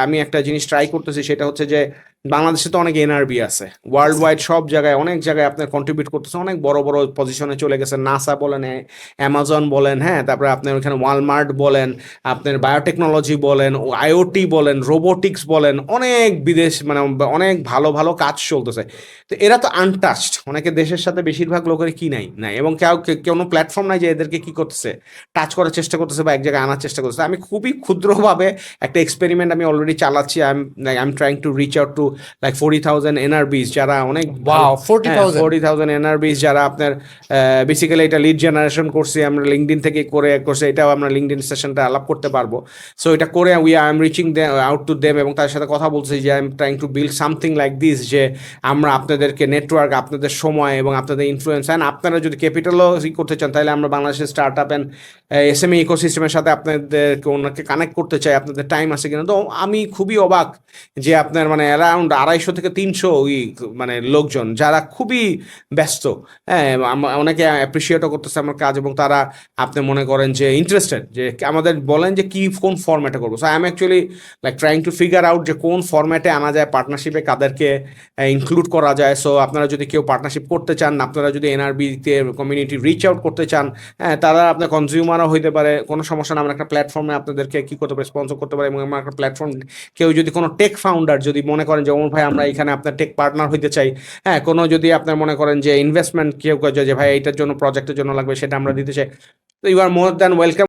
আমি একটা জিনিস ট্রাই করতেছি, সেটা হচ্ছে যে বাংলাদেশে তো অনেক এনআরবি আছে, ওয়ার্ল্ড ওয়াইড সব জায়গায় অনেক জায়গায় আপনার কন্ট্রিবিউট করতেছে, অনেক বড় বড় পজিশনে চলে গেছে, নাসা বলেন, অ্যামাজন বলেন, হ্যাঁ, তারপরে আপনার ওখানে ওয়ালমার্ট বলেন, আপনার বায়োটেকনোলজি বলেন, আইওটি বলেন, রোবোটিক্স বলেন, অনেক বিদেশ মানে অনেক ভালো ভালো কাজ চলতেছে। তো এরা তো আনটাচড, অনেকে দেশের সাথে বেশিরভাগ লোকের কি নাই নাই, এবং কোনো প্ল্যাটফর্ম নাই যে এদেরকে কি করতেছে, টাচ করার চেষ্টা করতেছে বা এক জায়গায় আনার চেষ্টা করতেছে। আমি খুবই ক্ষুদ্রভাবে একটা এক্সপেরিমেন্ট আমি অলরেডি চালাচ্ছি। I am trying to reach out to like 40,000 এনআরবিস যারা অনেক ভালো, ওয়াও, হ্যাঁ 40,000! 40,000 এনআরবিস যারা আপনার বেসিক্যালি এটা লিড জেনারেশন করছি আমরা লিঙ্কডিন থেকে করছে, এটাও আমরা লিঙ্কডিন সেশনটা আলাপ করতে পারবো। সো এটা করে I am reaching out to them, এবং তার সাথে কথা বলছি যে I am trying to build something like this, যে আমরা আপনাদেরকে নেটওয়ার্ক, আপনাদের সময় এবং আপনাদের ইনফ্লুয়েন্স, অ্যান্ড আপনারা যদি ক্যাপিটালও করতে চান, তাহলে আমরা বাংলাদেশের স্টার্ট আপ অ্যান্ড এসএমই ইকোসিস্টেমের সাথে আপনাদেরকে ওনাকে কানেক্ট করতে চাই। আপনাদের টাইম আছে কিনা? তো আমি খুবই অবাক যে আপনার মানে অ্যারাউন্ড 250 থেকে 300 মানে লোকজন যারা খুবই ব্যস্ত, হ্যাঁ, অনেকে অ্যাপ্রিসিয়েটও করতেছে আমার কাজ, এবং তারা আপনি মনে করেন যে ইন্টারেস্টেড, যে আমাদের বলেন যে কি কোন ফরম্যাটে করবো। So I am actually like trying to figure out যে কোন ফরম্যাটে আনা যায়, পার্টনারশিপে কাদেরকে ইনক্লুড করা যায়। সো আপনারা যদি কেউ পার্টনারশিপ করতে চান, আপনারা যদি এনআরবিতে কমিউনিটি রিচ আউট করতে চান, হ্যাঁ, তারা আপনার কনজিউমারও হইতে পারে, কোনো সমস্যা না। আমরা একটা প্ল্যাটফর্মে আপনাদেরকে কি করতে পারি, স্পন্সর করতে পারি, এবং আমরা একটা প্ল্যাটফর্ম, কেউ যদি কোনো টেক ফাউন্ডার যদি মনে করেন যে ওমর ভাই আমরা এখানে আপনার টেক পার্টনার হইতে চাই, হ্যাঁ, কোনো যদি আপনার মনে করেন যে ইনভেস্টমেন্ট কেউ যে ভাই এইটার জন্য প্রজেক্টের জন্য লাগবে, সেটা আমরা দিতে চাই, তো you are more than welcome.